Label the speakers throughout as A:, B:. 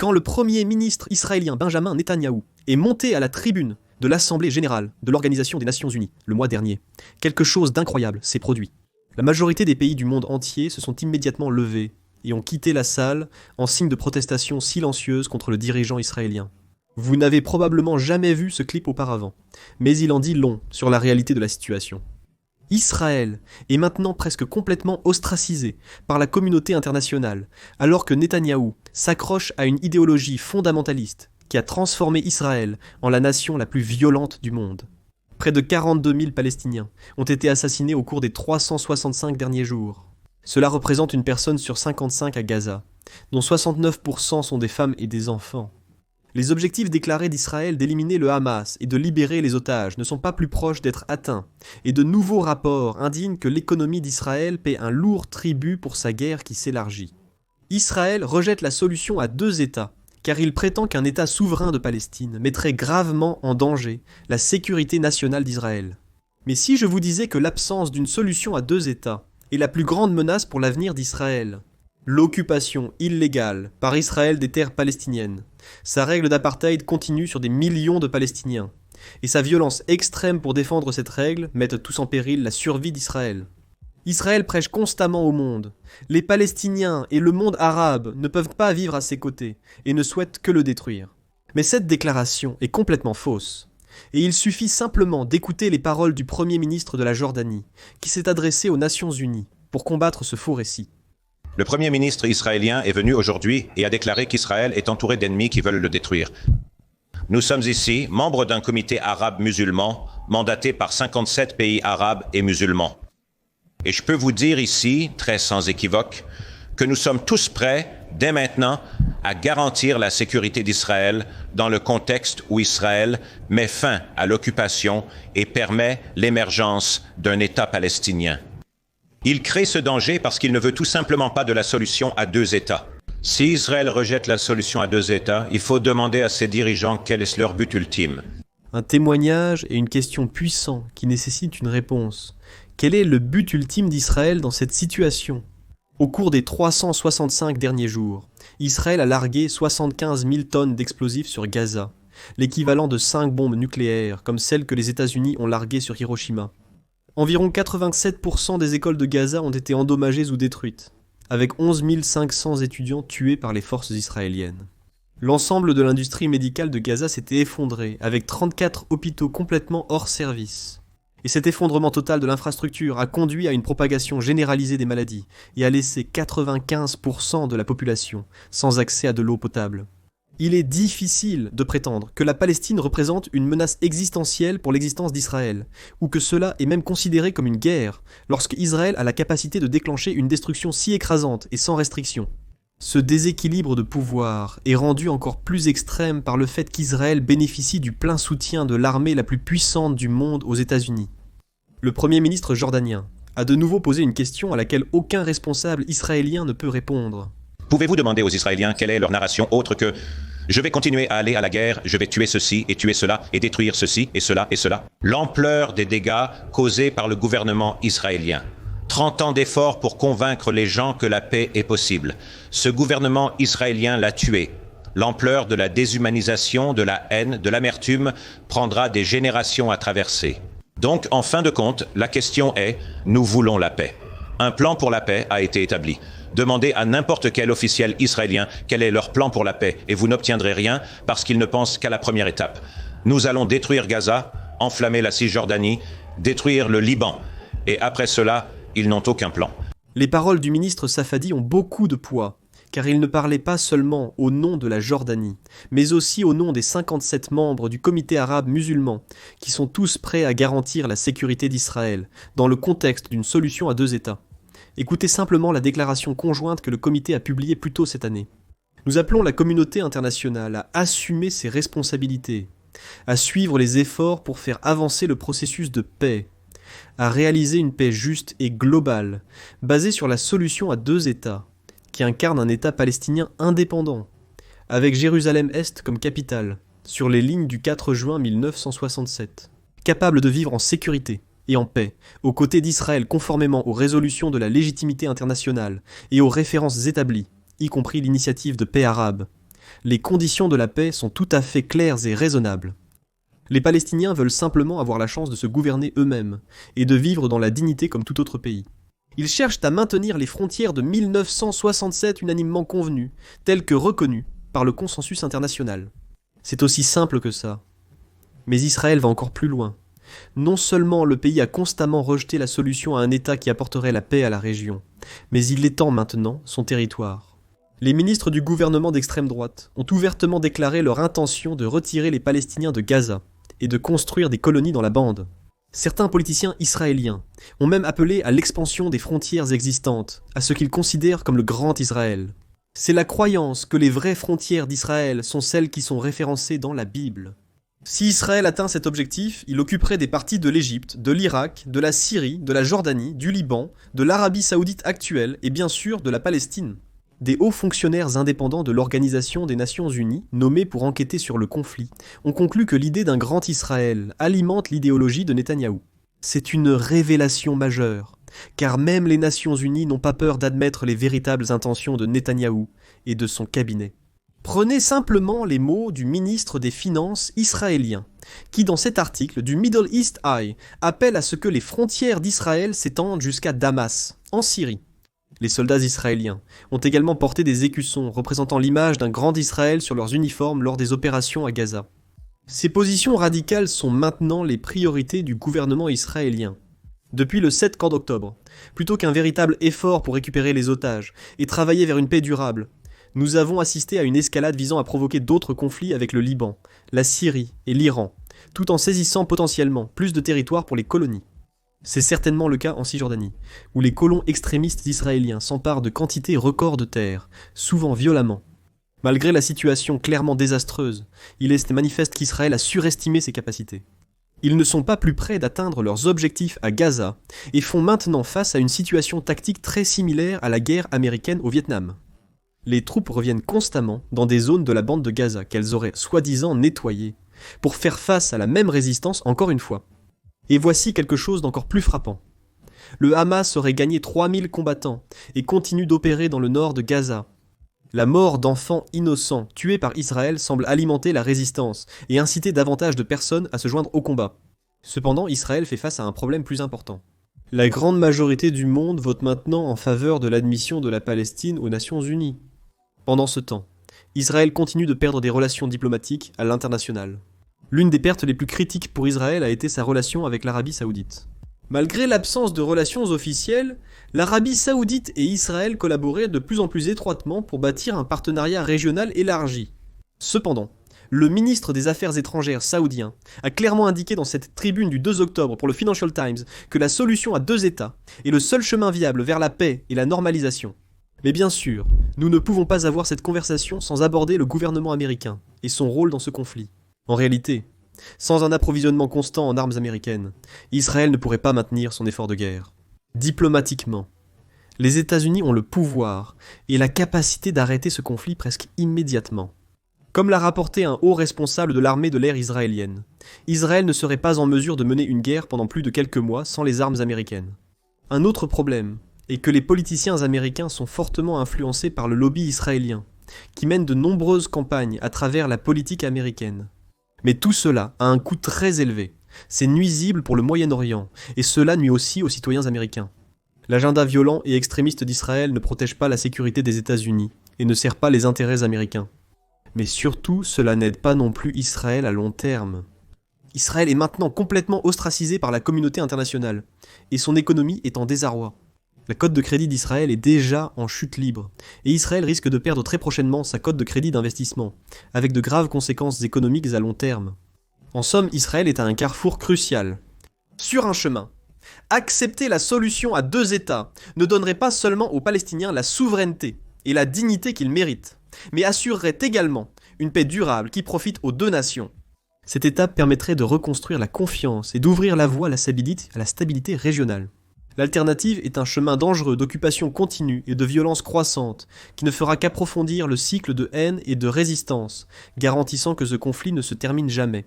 A: Quand le premier ministre israélien Benjamin Netanyahou est monté à la tribune de l'Assemblée générale de l'Organisation des Nations Unies le mois dernier, quelque chose d'incroyable s'est produit. La majorité des pays du monde entier se sont immédiatement levés et ont quitté la salle en signe de protestation silencieuse contre le dirigeant israélien. Vous n'avez probablement jamais vu ce clip auparavant, mais il en dit long sur la réalité de la situation. Israël est maintenant presque complètement ostracisé par la communauté internationale, alors que Netanyahou s'accroche à une idéologie fondamentaliste qui a transformé Israël en la nation la plus violente du monde. Près de 42 000 Palestiniens ont été assassinés au cours des 365 derniers jours. Cela représente une personne sur 55 à Gaza, dont 69% sont des femmes et des enfants. Les objectifs déclarés d'Israël d'éliminer le Hamas et de libérer les otages ne sont pas plus proches d'être atteints, et de nouveaux rapports indiquent que l'économie d'Israël paie un lourd tribut pour sa guerre qui s'élargit. Israël rejette la solution à 2 États, car il prétend qu'un État souverain de Palestine mettrait gravement en danger la sécurité nationale d'Israël. Mais si je vous disais que l'absence d'une solution à 2 États est la plus grande menace pour l'avenir d'Israël, l'occupation illégale par Israël des terres palestiniennes, sa règle d'apartheid continue sur des millions de Palestiniens, et sa violence extrême pour défendre cette règle mettent tous en péril la survie d'Israël. Israël prêche constamment au monde. Les Palestiniens et le monde arabe ne peuvent pas vivre à ses côtés et ne souhaitent que le détruire. Mais cette déclaration est complètement fausse. Et il suffit simplement d'écouter les paroles du Premier ministre de la Jordanie, qui s'est adressé aux Nations Unies pour combattre ce faux récit.
B: Le Premier ministre israélien est venu aujourd'hui et a déclaré qu'Israël est entouré d'ennemis qui veulent le détruire. Nous sommes ici membres d'un comité arabe musulman mandaté par 57 pays arabes et musulmans. Et je peux vous dire ici, très sans équivoque, que nous sommes tous prêts, dès maintenant, à garantir la sécurité d'Israël dans le contexte où Israël met fin à l'occupation et permet l'émergence d'un État palestinien. Il crée ce danger parce qu'il ne veut tout simplement pas de la solution à 2 États. Si Israël rejette la solution à 2 États, il faut demander à ses dirigeants quel est leur but ultime.
A: Un témoignage et une question puissants qui nécessitent une réponse. Quel est le but ultime d'Israël dans cette situation ? Au cours des 365 derniers jours, Israël a largué 75 000 tonnes d'explosifs sur Gaza, l'équivalent de 5 bombes nucléaires comme celles que les États-Unis ont larguées sur Hiroshima. Environ 87% des écoles de Gaza ont été endommagées ou détruites, avec 11 500 étudiants tués par les forces israéliennes. L'ensemble de l'industrie médicale de Gaza s'était effondré, avec 34 hôpitaux complètement hors service. Et cet effondrement total de l'infrastructure a conduit à une propagation généralisée des maladies et a laissé 95% de la population sans accès à de l'eau potable. Il est difficile de prétendre que la Palestine représente une menace existentielle pour l'existence d'Israël, ou que cela est même considéré comme une guerre, lorsque Israël a la capacité de déclencher une destruction si écrasante et sans restriction. Ce déséquilibre de pouvoir est rendu encore plus extrême par le fait qu'Israël bénéficie du plein soutien de l'armée la plus puissante du monde aux États-Unis. Le Premier ministre jordanien a de nouveau posé une question à laquelle aucun responsable israélien ne peut répondre.
B: Pouvez-vous demander aux Israéliens quelle est leur narration autre que « je vais continuer à aller à la guerre, je vais tuer ceci et tuer cela et détruire ceci et cela et cela ». L'ampleur des dégâts causés par le gouvernement israélien. 30 ans d'efforts pour convaincre les gens que la paix est possible. Ce gouvernement israélien l'a tué. L'ampleur de la déshumanisation, de la haine, de l'amertume prendra des générations à traverser. Donc, en fin de compte, la question est, nous voulons la paix. Un plan pour la paix a été établi. Demandez à n'importe quel officiel israélien quel est leur plan pour la paix et vous n'obtiendrez rien parce qu'ils ne pensent qu'à la première étape. Nous allons détruire Gaza, enflammer la Cisjordanie, détruire le Liban. Et après cela, ils n'ont aucun plan.
A: Les paroles du ministre Safadi ont beaucoup de poids, car il ne parlait pas seulement au nom de la Jordanie, mais aussi au nom des 57 membres du comité arabe musulman, qui sont tous prêts à garantir la sécurité d'Israël, dans le contexte d'une solution à 2 États. Écoutez simplement la déclaration conjointe que le comité a publiée plus tôt cette année. Nous appelons la communauté internationale à assumer ses responsabilités, à suivre les efforts pour faire avancer le processus de paix, à réaliser une paix juste et globale, basée sur la solution à 2 États, qui incarne un État palestinien indépendant, avec Jérusalem-Est comme capitale, sur les lignes du 4 juin 1967, capable de vivre en sécurité et en paix, aux côtés d'Israël conformément aux résolutions de la légitimité internationale et aux références établies, y compris l'initiative de paix arabe, Les conditions de la paix sont tout à fait claires et raisonnables. Les Palestiniens veulent simplement avoir la chance de se gouverner eux-mêmes et de vivre dans la dignité comme tout autre pays. Ils cherchent à maintenir les frontières de 1967 unanimement convenues, telles que reconnues par le consensus international. C'est aussi simple que ça. Mais Israël va encore plus loin. Non seulement le pays a constamment rejeté la solution à un État qui apporterait la paix à la région, mais il étend maintenant son territoire. Les ministres du gouvernement d'extrême droite ont ouvertement déclaré leur intention de retirer les Palestiniens de Gaza et de construire des colonies dans la bande. Certains politiciens israéliens ont même appelé à l'expansion des frontières existantes, à ce qu'ils considèrent comme le Grand Israël. C'est la croyance que les vraies frontières d'Israël sont celles qui sont référencées dans la Bible. Si Israël atteint cet objectif, il occuperait des parties de l'Égypte, de l'Irak, de la Syrie, de la Jordanie, du Liban, de l'Arabie Saoudite actuelle et bien sûr de la Palestine. Des hauts fonctionnaires indépendants de l'Organisation des Nations Unies, nommés pour enquêter sur le conflit, ont conclu que l'idée d'un grand Israël alimente l'idéologie de Netanyahou. C'est une révélation majeure, car même les Nations Unies n'ont pas peur d'admettre les véritables intentions de Netanyahou et de son cabinet. Prenez simplement les mots du ministre des Finances israélien, qui dans cet article du Middle East Eye appelle à ce que les frontières d'Israël s'étendent jusqu'à Damas, en Syrie. Les soldats israéliens ont également porté des écussons représentant l'image d'un grand Israël sur leurs uniformes lors des opérations à Gaza. Ces positions radicales sont maintenant les priorités du gouvernement israélien. Depuis le 7 octobre, plutôt qu'un véritable effort pour récupérer les otages et travailler vers une paix durable, nous avons assisté à une escalade visant à provoquer d'autres conflits avec le Liban, la Syrie et l'Iran, tout en saisissant potentiellement plus de territoire pour les colonies. C'est certainement le cas en Cisjordanie, où les colons extrémistes israéliens s'emparent de quantités records de terre, souvent violemment. Malgré la situation clairement désastreuse, il est manifeste qu'Israël a surestimé ses capacités. Ils ne sont pas plus près d'atteindre leurs objectifs à Gaza et font maintenant face à une situation tactique très similaire à la guerre américaine au Vietnam. Les troupes reviennent constamment dans des zones de la bande de Gaza qu'elles auraient soi-disant nettoyées, pour faire face à la même résistance encore une fois. Et voici quelque chose d'encore plus frappant. Le Hamas aurait gagné 3000 combattants et continue d'opérer dans le nord de Gaza. La mort d'enfants innocents tués par Israël semble alimenter la résistance et inciter davantage de personnes à se joindre au combat. Cependant, Israël fait face à un problème plus important. La grande majorité du monde vote maintenant en faveur de l'admission de la Palestine aux Nations Unies. Pendant ce temps, Israël continue de perdre des relations diplomatiques à l'international. L'une des pertes les plus critiques pour Israël a été sa relation avec l'Arabie Saoudite. Malgré l'absence de relations officielles, l'Arabie Saoudite et Israël collaboraient de plus en plus étroitement pour bâtir un partenariat régional élargi. Cependant, le ministre des Affaires étrangères saoudien a clairement indiqué dans cette tribune du 2 octobre pour le Financial Times que la solution à deux États est le seul chemin viable vers la paix et la normalisation. Mais bien sûr, nous ne pouvons pas avoir cette conversation sans aborder le gouvernement américain et son rôle dans ce conflit. En réalité, sans un approvisionnement constant en armes américaines, Israël ne pourrait pas maintenir son effort de guerre. Diplomatiquement, les États-Unis ont le pouvoir et la capacité d'arrêter ce conflit presque immédiatement. Comme l'a rapporté un haut responsable de l'armée de l'air israélienne, Israël ne serait pas en mesure de mener une guerre pendant plus de quelques mois sans les armes américaines. Un autre problème est que les politiciens américains sont fortement influencés par le lobby israélien, qui mène de nombreuses campagnes à travers la politique américaine. Mais tout cela a un coût très élevé. C'est nuisible pour le Moyen-Orient, et cela nuit aussi aux citoyens américains. L'agenda violent et extrémiste d'Israël ne protège pas la sécurité des États-Unis, et ne sert pas les intérêts américains. Mais surtout, cela n'aide pas non plus Israël à long terme. Israël est maintenant complètement ostracisé par la communauté internationale, et son économie est en désarroi. La cote de crédit d'Israël est déjà en chute libre, et Israël risque de perdre très prochainement sa cote de crédit d'investissement, avec de graves conséquences économiques à long terme. En somme, Israël est à un carrefour crucial. Sur un chemin, accepter la solution à deux États ne donnerait pas seulement aux Palestiniens la souveraineté et la dignité qu'ils méritent, mais assurerait également une paix durable qui profite aux deux nations. Cette étape permettrait de reconstruire la confiance et d'ouvrir la voie à la stabilité régionale. L'alternative est un chemin dangereux d'occupation continue et de violence croissante, qui ne fera qu'approfondir le cycle de haine et de résistance, garantissant que ce conflit ne se termine jamais.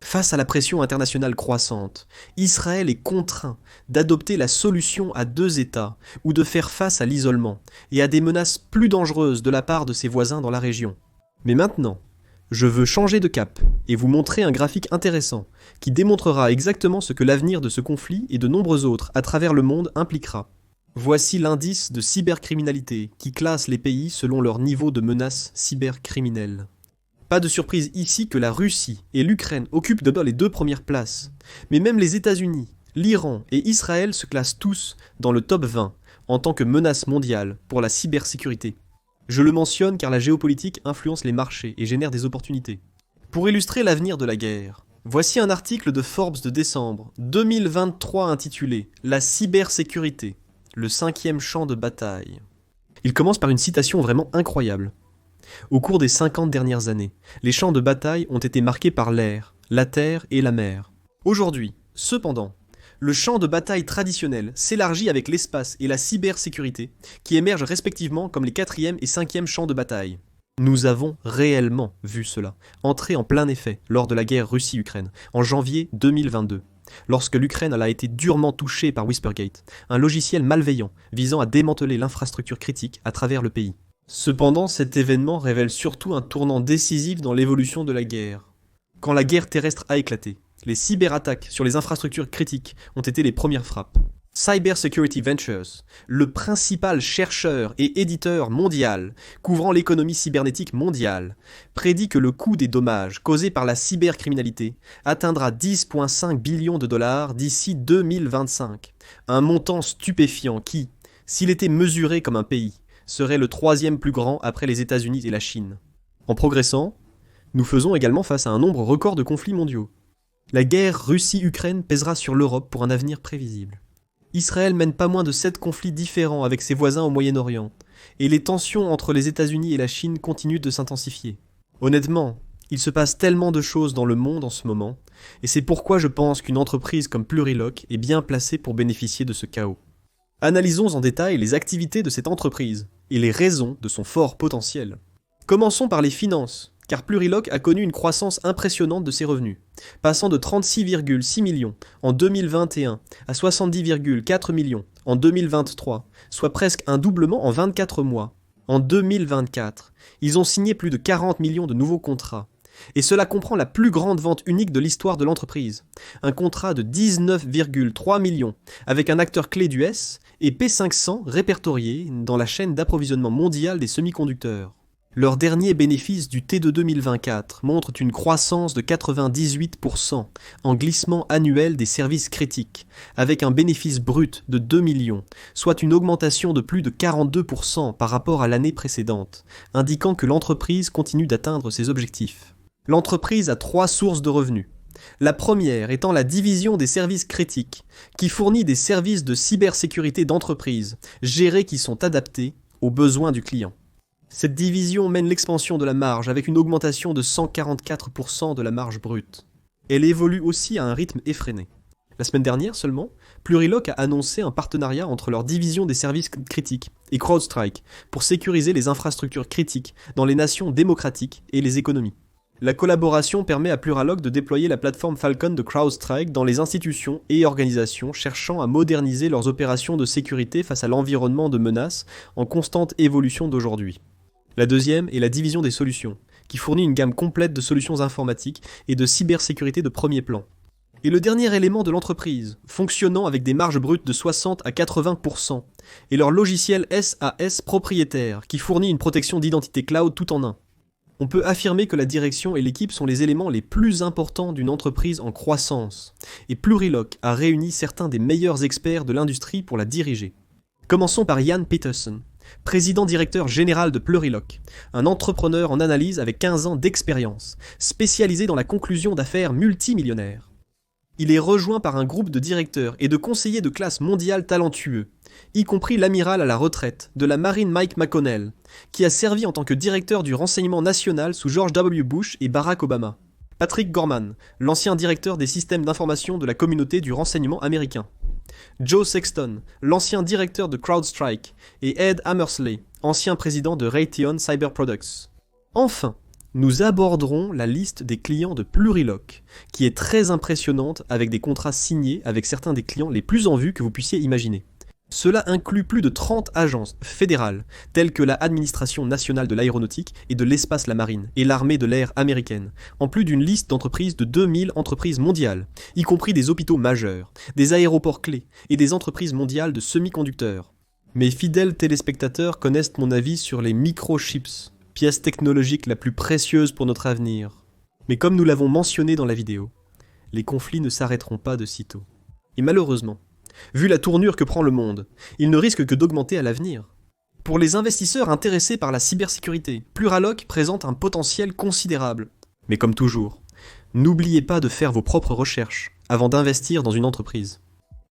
A: Face à la pression internationale croissante, Israël est contraint d'adopter la solution à deux États ou de faire face à l'isolement et à des menaces plus dangereuses de la part de ses voisins dans la région. Mais maintenant, je veux changer de cap et vous montrer un graphique intéressant qui démontrera exactement ce que l'avenir de ce conflit et de nombreux autres à travers le monde impliquera. Voici l'indice de cybercriminalité qui classe les pays selon leur niveau de menace cybercriminelle. Pas de surprise ici que la Russie et l'Ukraine occupent d'abord les 2 premières places, mais même les États-Unis, l'Iran et Israël se classent tous dans le top 20 en tant que menace mondiale pour la cybersécurité. Je le mentionne car la géopolitique influence les marchés et génère des opportunités. Pour illustrer l'avenir de la guerre, voici un article de Forbes de décembre 2023 intitulé « La cybersécurité, le 5e champ de bataille ». Il commence par une citation vraiment incroyable. Au cours des 50 dernières années, les champs de bataille ont été marqués par l'air, la terre et la mer. Aujourd'hui, cependant, le champ de bataille traditionnel s'élargit avec l'espace et la cybersécurité, qui émergent respectivement comme les 4e et 5e champs de bataille. Nous avons réellement vu cela entrer en plein effet lors de la guerre Russie-Ukraine, en janvier 2022, lorsque l'Ukraine a été durement touchée par Whispergate, un logiciel malveillant visant à démanteler l'infrastructure critique à travers le pays. Cependant, cet événement révèle surtout un tournant décisif dans l'évolution de la guerre. Quand la guerre terrestre a éclaté, les cyberattaques sur les infrastructures critiques ont été les premières frappes. Cybersecurity Ventures, le principal chercheur et éditeur mondial couvrant l'économie cybernétique mondiale, prédit que le coût des dommages causés par la cybercriminalité atteindra 10,5 billions de dollars d'ici 2025, un montant stupéfiant qui, s'il était mesuré comme un pays, serait le 3e plus grand après les États-Unis et la Chine. En progressant, nous faisons également face à un nombre record de conflits mondiaux. La guerre Russie-Ukraine pèsera sur l'Europe pour un avenir prévisible. Israël mène pas moins de 7 conflits différents avec ses voisins au Moyen-Orient, et les tensions entre les États-Unis et la Chine continuent de s'intensifier. Honnêtement, il se passe tellement de choses dans le monde en ce moment, et c'est pourquoi je pense qu'une entreprise comme Plurilock est bien placée pour bénéficier de ce chaos. Analysons en détail les activités de cette entreprise, et les raisons de son fort potentiel. Commençons par les finances, car Plurilock a connu une croissance impressionnante de ses revenus, passant de 36,6 millions en 2021 à 70,4 millions en 2023, soit presque un doublement en 24 mois. En 2024, ils ont signé plus de 40 millions de nouveaux contrats, et cela comprend la plus grande vente unique de l'histoire de l'entreprise, un contrat de 19,3 millions avec un acteur clé d'US et P500 répertorié dans la chaîne d'approvisionnement mondiale des semi-conducteurs. Leurs derniers bénéfices du T2 2024 montrent une croissance de 98% en glissement annuel des services critiques, avec un bénéfice brut de 2 millions, soit une augmentation de plus de 42% par rapport à l'année précédente, indiquant que l'entreprise continue d'atteindre ses objectifs. L'entreprise a 3 sources de revenus. La première étant la division des services critiques, qui fournit des services de cybersécurité d'entreprise, gérés qui sont adaptés aux besoins du client. Cette division mène l'expansion de la marge avec une augmentation de 144% de la marge brute. Elle évolue aussi à un rythme effréné. La semaine dernière seulement, Plurilock a annoncé un partenariat entre leur division des services critiques et CrowdStrike pour sécuriser les infrastructures critiques dans les nations démocratiques et les économies. La collaboration permet à Plurilock de déployer la plateforme Falcon de CrowdStrike dans les institutions et organisations cherchant à moderniser leurs opérations de sécurité face à l'environnement de menaces en constante évolution d'aujourd'hui. La deuxième est la division des solutions, qui fournit une gamme complète de solutions informatiques et de cybersécurité de premier plan. Et le dernier élément de l'entreprise, fonctionnant avec des marges brutes de 60 à 80%, est leur logiciel SaaS propriétaire, qui fournit une protection d'identité cloud tout en un. On peut affirmer que la direction et l'équipe sont les éléments les plus importants d'une entreprise en croissance, et Plurilock a réuni certains des meilleurs experts de l'industrie pour la diriger. Commençons par Jan Peterson, président-directeur général de Plurilock, un entrepreneur en analyse avec 15 ans d'expérience, spécialisé dans la conclusion d'affaires multimillionnaires. Il est rejoint par un groupe de directeurs et de conseillers de classe mondiale talentueux, y compris l'amiral à la retraite de la marine Mike McConnell, qui a servi en tant que directeur du renseignement national sous George W. Bush et Barack Obama. Patrick Gorman, l'ancien directeur des systèmes d'information de la communauté du renseignement américain. Joe Sexton, l'ancien directeur de CrowdStrike, et Ed Hammersley, ancien président de Raytheon Cyber Products. Enfin, nous aborderons la liste des clients de Plurilock, qui est très impressionnante avec des contrats signés avec certains des clients les plus en vue que vous puissiez imaginer. Cela inclut plus de 30 agences fédérales, telles que la Administration nationale de l'aéronautique et de l'espace la marine, et l'armée de l'air américaine, en plus d'une liste d'entreprises de 2000 entreprises mondiales, y compris des hôpitaux majeurs, des aéroports clés et des entreprises mondiales de semi-conducteurs. Mes fidèles téléspectateurs connaissent mon avis sur les microchips, pièce technologique la plus précieuse pour notre avenir. Mais comme nous l'avons mentionné dans la vidéo, les conflits ne s'arrêteront pas de sitôt. Et malheureusement, vu la tournure que prend le monde, ils ne risquent que d'augmenter à l'avenir. Pour les investisseurs intéressés par la cybersécurité, Pluraloc présente un potentiel considérable. Mais comme toujours, n'oubliez pas de faire vos propres recherches avant d'investir dans une entreprise.